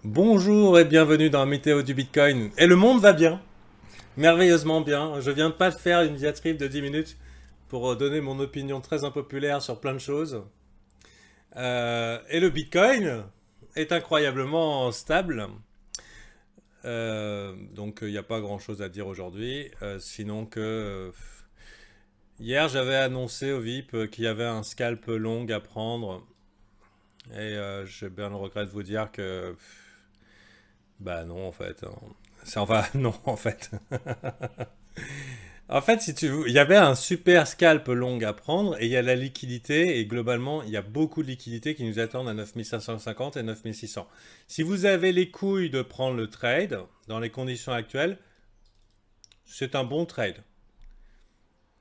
Bonjour et bienvenue dans la météo du Bitcoin. Et le monde va bien, merveilleusement bien. Je viens pas de faire une diatribe de 10 minutes pour donner mon opinion très impopulaire sur plein de choses. Et le Bitcoin est incroyablement stable. Donc il n'y a pas grand-chose à dire aujourd'hui, sinon que hier j'avais annoncé au VIP qu'il y avait un scalp long à prendre. Et j'ai bien le regret de vous dire que bah non en fait. C'est enfin non en fait. En fait, si tu veux, il y avait un super scalp long à prendre et il y a la liquidité et globalement, il y a beaucoup de liquidités qui nous attendent à 9550 et 9600. Si vous avez les couilles de prendre le trade dans les conditions actuelles, c'est un bon trade.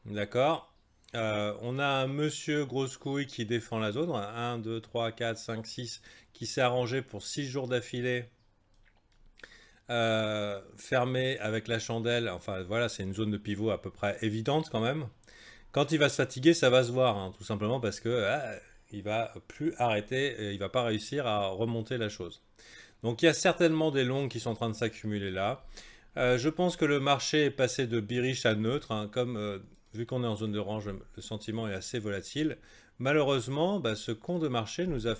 D'accord. On a un monsieur grosse couille qui défend la zone. 1, 2, 3, 4, 5, 6 qui s'est arrangé pour 6 jours d'affilée fermé avec la chandelle. Enfin voilà, c'est une zone de pivot à peu près évidente quand même. Quand il va se fatiguer, ça va se voir, hein, tout simplement parce que il va plus arrêter, et il va pas réussir à remonter la chose. Donc il y a certainement des longues qui sont en train de s'accumuler là. Je pense que le marché est passé de bearish à neutre, hein, comme vu qu'on est en zone de range, le sentiment est assez volatile. Malheureusement, bah, ce con de marché nous a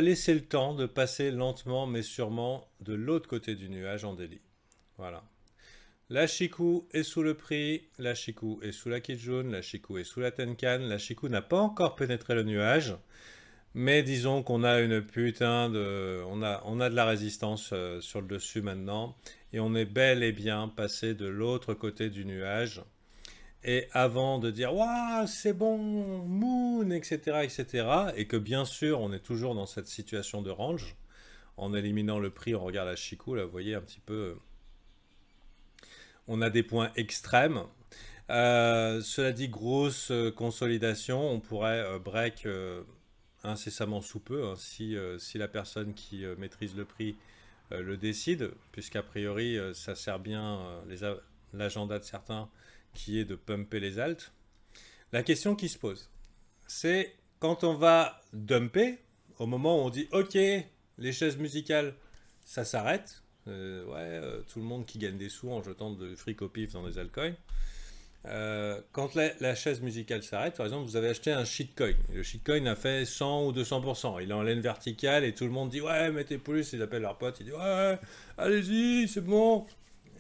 laissé le temps de passer lentement mais sûrement de l'autre côté du nuage en délit. Voilà. La Chikou est sous le prix, la Chikou est sous la Kijun, la Chikou est sous la Tenkan, la Chikou n'a pas encore pénétré le nuage, mais disons qu'on a une putain de... On a de la résistance sur le dessus maintenant, et on est bel et bien passé de l'autre côté du nuage. Et avant de dire waouh c'est bon, Moon, etc., etc., et que bien sûr on est toujours dans cette situation de range, en éliminant le prix, on regarde la Chikou, là vous voyez un petit peu, on a des points extrêmes. Cela dit, grosse consolidation, on pourrait break incessamment sous peu, hein, si la personne qui maîtrise le prix le décide, puisqu'a priori ça sert bien l'agenda de certains qui est de pumper les alts. La question qui se pose, c'est quand on va dumper, au moment où on dit ok, les chaises musicales, ça s'arrête. Tout le monde qui gagne des sous en jetant de fric au pif dans des altcoins. Quand la chaise musicale s'arrête, par exemple, vous avez acheté un shitcoin. Le shitcoin a fait 100 ou 200%. Il est en laine verticale et tout le monde dit ouais, mettez plus. Ils appellent leurs potes. Ils disent ouais, allez-y, c'est bon.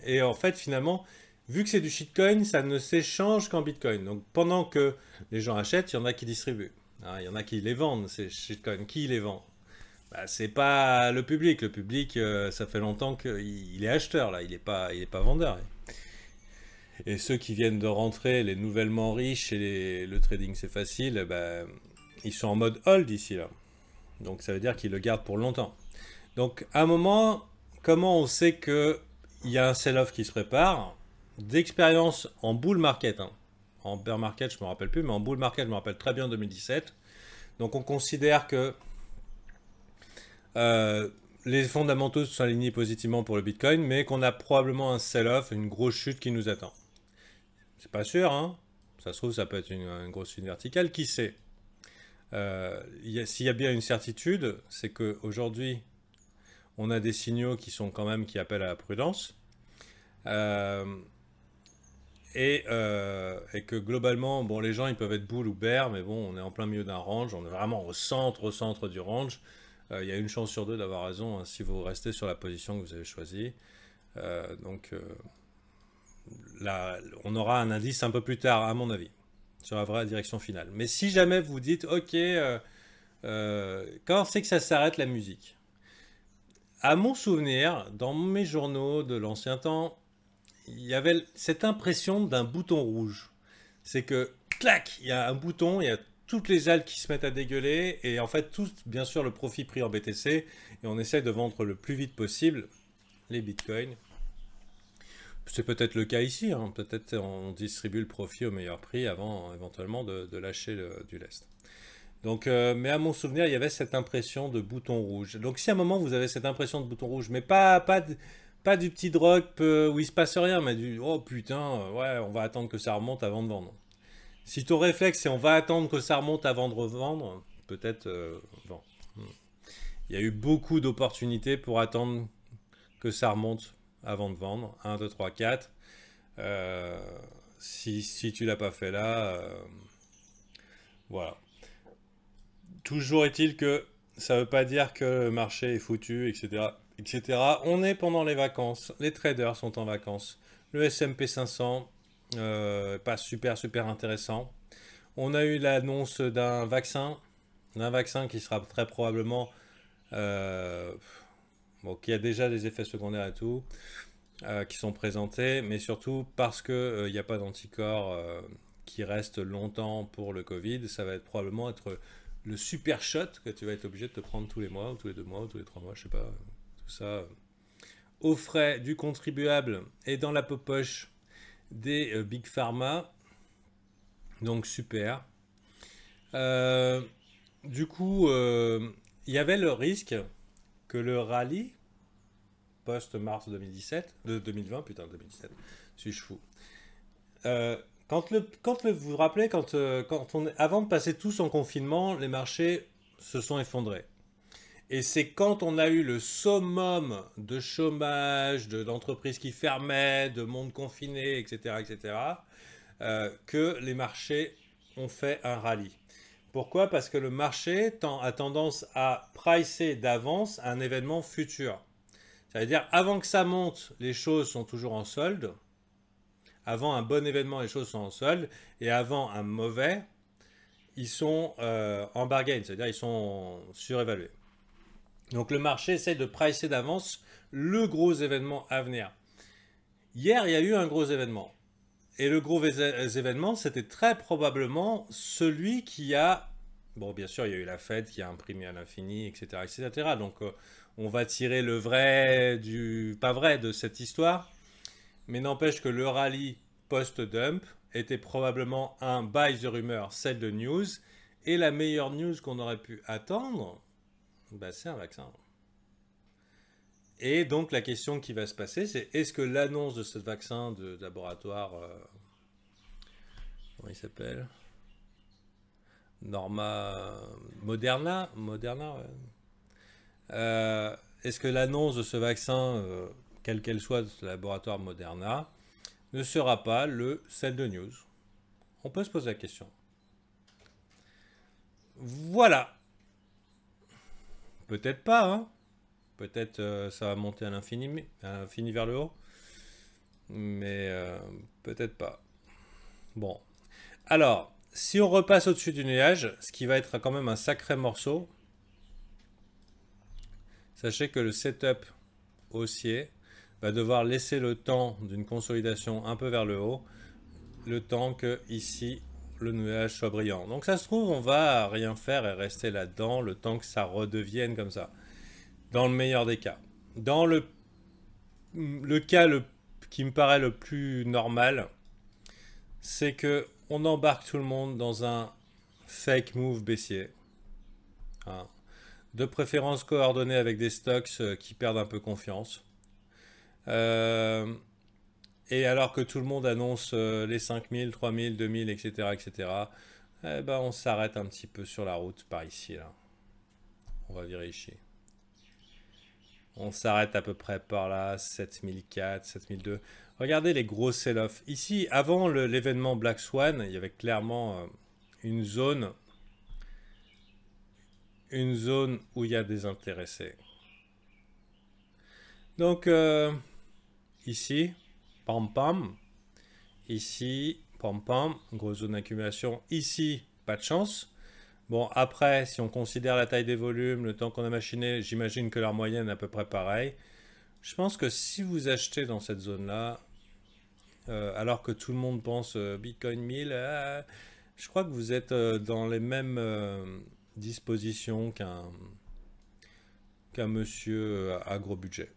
Et en fait, finalement, vu que c'est du shitcoin, ça ne s'échange qu'en bitcoin. Donc pendant que les gens achètent, il y en a qui distribuent. Hein, il y en a qui les vendent, ces shitcoins. Qui les vend? Bah, c'est pas le public. Le public, ça fait longtemps qu'il est acheteur, là. Il est pas vendeur. Et ceux qui viennent de rentrer, les nouvellement riches et le trading c'est facile, bah, ils sont en mode hold ici là. Donc ça veut dire qu'ils le gardent pour longtemps. Donc à un moment, comment on sait qu'il y a un sell-off qui se prépare? D'expérience en bull market, hein. En bear market je ne me rappelle plus, mais en bull market je me rappelle très bien 2017. Donc on considère que les fondamentaux sont alignés positivement pour le Bitcoin, mais qu'on a probablement un sell-off, une grosse chute qui nous attend. C'est pas sûr, hein. Ça se trouve, ça peut être une grosse chute verticale. Qui sait? S'il y a bien une certitude, c'est qu'aujourd'hui, on a des signaux qui sont quand même qui appellent à la prudence. Euh, et que globalement, bon, les gens ils peuvent être bull ou bear, mais bon, on est en plein milieu d'un range, on est vraiment au centre du range. Il y a une chance sur deux d'avoir raison, hein, si vous restez sur la position que vous avez choisie. Donc là, on aura un indice un peu plus tard, à mon avis, sur la vraie direction finale. Mais si jamais vous dites, ok, quand c'est que ça s'arrête la musique? À mon souvenir, dans mes journaux de l'ancien temps, il y avait cette impression d'un bouton rouge. C'est que, clac, il y a un bouton, il y a toutes les algues qui se mettent à dégueuler, et en fait, tout, bien sûr, le profit pris en BTC, et on essaie de vendre le plus vite possible les bitcoins. C'est peut-être le cas ici, hein. Peut-être on distribue le profit au meilleur prix avant éventuellement de lâcher du lest. Donc, mais à mon souvenir, il y avait cette impression de bouton rouge. Donc si à un moment vous avez cette impression de bouton rouge, mais pas du petit drop où il se passe rien, mais du oh putain, ouais, on va attendre que ça remonte avant de vendre. Si ton réflexe c'est on va attendre que ça remonte avant de revendre, peut-être vend. Il y a eu beaucoup d'opportunités pour attendre que ça remonte avant de vendre. 1, 2, 3, 4. Si tu l'as pas fait là, voilà. Toujours est-il que ça ne veut pas dire que le marché est foutu, etc., etc. On est pendant les vacances. Les traders sont en vacances. Le S&P 500, pas super, super intéressant. On a eu l'annonce d'un vaccin qui sera très probablement, euh, bon, qui a déjà des effets secondaires et tout, qui sont présentés, mais surtout parce que il n'y a pas d'anticorps qui restent longtemps pour le Covid, ça va être probablement être le super shot que tu vas être obligé de te prendre tous les mois, ou tous les 2 mois, ou tous les 3 mois, je sais pas, tout ça, aux frais du contribuable et dans la poche des Big Pharma, donc super. Euh, du coup, il y avait le risque que le rallye post-mars 2017, de 2020, putain 2017, suis-je fou. Euh, vous vous rappelez, avant de passer tous en confinement, les marchés se sont effondrés. Et c'est quand on a eu le summum de chômage, d'entreprises qui fermaient, de monde confiné, etc., etc., que les marchés ont fait un rallye. Pourquoi? Parce que le marché a tendance à pricer d'avance un événement futur. Ça veut dire, avant que ça monte, les choses sont toujours en solde. Avant un bon événement, les choses sont en solde. Et avant un mauvais, ils sont en bargain, c'est-à-dire ils sont surévalués. Donc le marché essaie de pricer d'avance le gros événement à venir. Hier, il y a eu un gros événement. Et le gros événement, c'était très probablement celui qui a... Bon, bien sûr, il y a eu la Fed qui a imprimé à l'infini, etc., etc. Donc, on va tirer le vrai du pas vrai de cette histoire. Mais n'empêche que le rallye post-dump était probablement un buy the rumor, sell the news. Et la meilleure news qu'on aurait pu attendre, bah, c'est un vaccin. Et donc, la question qui va se passer, c'est est-ce que l'annonce de ce vaccin de laboratoire... comment il s'appelle? Moderna, ouais. Est-ce que l'annonce de ce vaccin, quelle qu'elle soit, de ce laboratoire Moderna, ne sera pas le sell de news? On peut se poser la question. Voilà. Peut-être pas, hein. Peut-être ça va monter à l'infini vers le haut. Mais peut-être pas. Bon. Alors, si on repasse au-dessus du nuage, ce qui va être quand même un sacré morceau, sachez que le setup haussier va devoir laisser le temps d'une consolidation un peu vers le haut, le temps que ici le nuage soit brillant. Donc ça se trouve, on va rien faire et rester là-dedans le temps que ça redevienne comme ça. Dans le meilleur des cas. Dans le cas qui me paraît le plus normal, c'est que on embarque tout le monde dans un fake move baissier. Hein. De préférence coordonné avec des stocks qui perdent un peu confiance. Et alors que tout le monde annonce les 5000, 3000, 2000, etc., etc., eh ben on s'arrête un petit peu sur la route par ici. Là. On va virer ici. On s'arrête à peu près par là, 7004, 7002. Regardez les gros sell-off. Ici, avant l'événement Black Swan, il y avait clairement une zone où il y a des intéressés. Donc, ici, pam pam. Ici, pam pam, grosse zone d'accumulation. Ici, pas de chance. Bon, après, si on considère la taille des volumes, le temps qu'on a machiné, j'imagine que leur moyenne est à peu près pareil. Je pense que si vous achetez dans cette zone-là, alors que tout le monde pense Bitcoin 1000, je crois que vous êtes dans les mêmes dispositions qu'un monsieur à gros budget.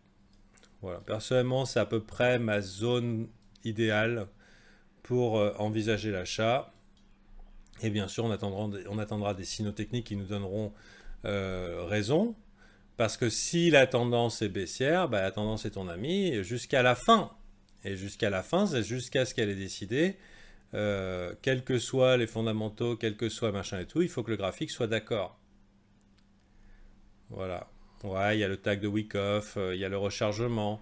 Voilà. Personnellement, c'est à peu près ma zone idéale pour envisager l'achat. Et bien sûr, on attendra des signaux techniques qui nous donneront raison. Parce que si la tendance est baissière, bah, la tendance est ton ami jusqu'à la fin. Et jusqu'à la fin, c'est jusqu'à ce qu'elle ait décidé, quels que soient les fondamentaux, quel que soit machin et tout, il faut que le graphique soit d'accord. Voilà. Ouais, il y a le tag de week off, il y a le rechargement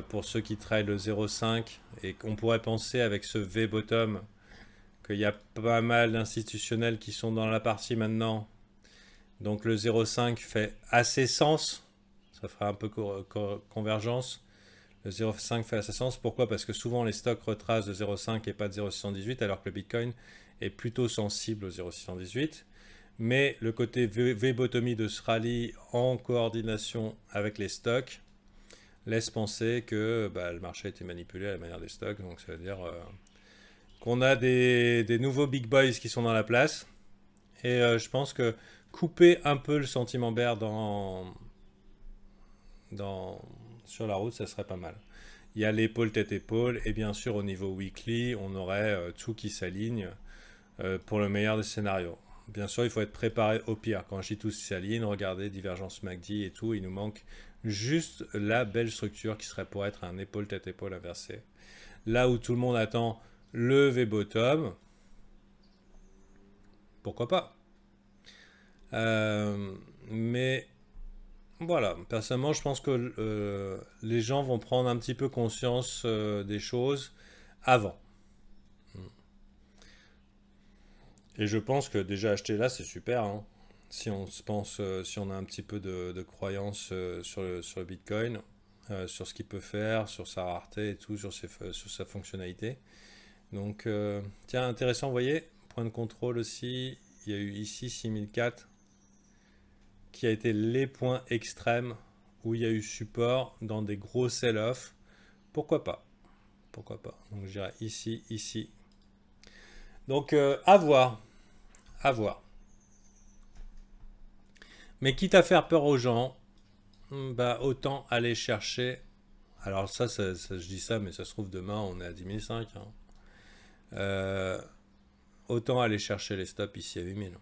pour ceux qui trade le 0,5 et qu'on pourrait penser avec ce V bottom qu'il y a pas mal d'institutionnels qui sont dans la partie maintenant. Donc le 0,5 fait assez sens, ça fera un peu convergence. Le 0,5 fait assez sens. Pourquoi? Parce que souvent les stocks retracent de 0,5 et pas de 0,618 alors que le Bitcoin est plutôt sensible au 0,618. Mais le côté V-bottomie de ce rallye en coordination avec les stocks laisse penser que le marché a été manipulé à la manière des stocks. Donc ça veut dire qu'on a des nouveaux big boys qui sont dans la place. Et je pense que couper un peu le sentiment bear sur la route, ça serait pas mal. Il y a l'épaule tête-épaule et bien sûr au niveau weekly, on aurait tout qui s'aligne pour le meilleur des scénarios. Bien sûr, il faut être préparé au pire. Quand je dis tout s'aligne, regardez divergence MACD et tout, il nous manque juste la belle structure qui serait pour être un épaule tête-épaule inversé. Là où tout le monde attend le V-bottom, pourquoi pas? Mais voilà, personnellement, je pense que les gens vont prendre un petit peu conscience des choses avant. Et je pense que déjà acheter là, c'est super, hein. Si on se pense, si on a un petit peu de croyance sur le Bitcoin, sur ce qu'il peut faire, sur sa rareté et tout, sur sa fonctionnalité. Donc, tiens, intéressant, vous voyez, point de contrôle aussi, il y a eu ici 6004 qui a été les points extrêmes où il y a eu support dans des gros sell-off. Pourquoi pas? Pourquoi pas? Donc je dirais ici, ici. Donc à voir. À voir. Mais quitte à faire peur aux gens, autant aller chercher. Alors ça, je dis ça, mais ça se trouve demain, on est à 10 005. Autant aller chercher les stops ici à 8000.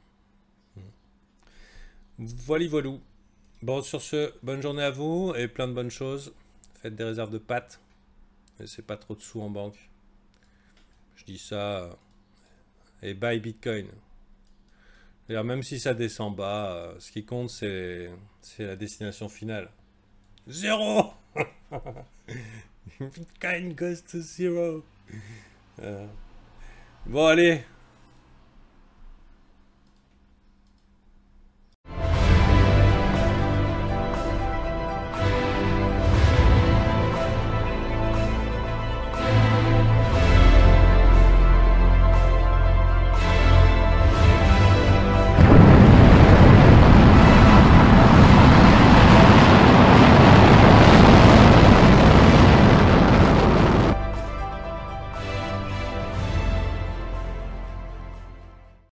Voilà, voilou. Bon, sur ce, bonne journée à vous et plein de bonnes choses. Faites des réserves de pâtes. Laissez pas trop de sous en banque. Je dis ça. Et buy Bitcoin. D'ailleurs, même si ça descend bas, ce qui compte, c'est la destination finale. Zéro. Bitcoin goes to zero. Bon, allez.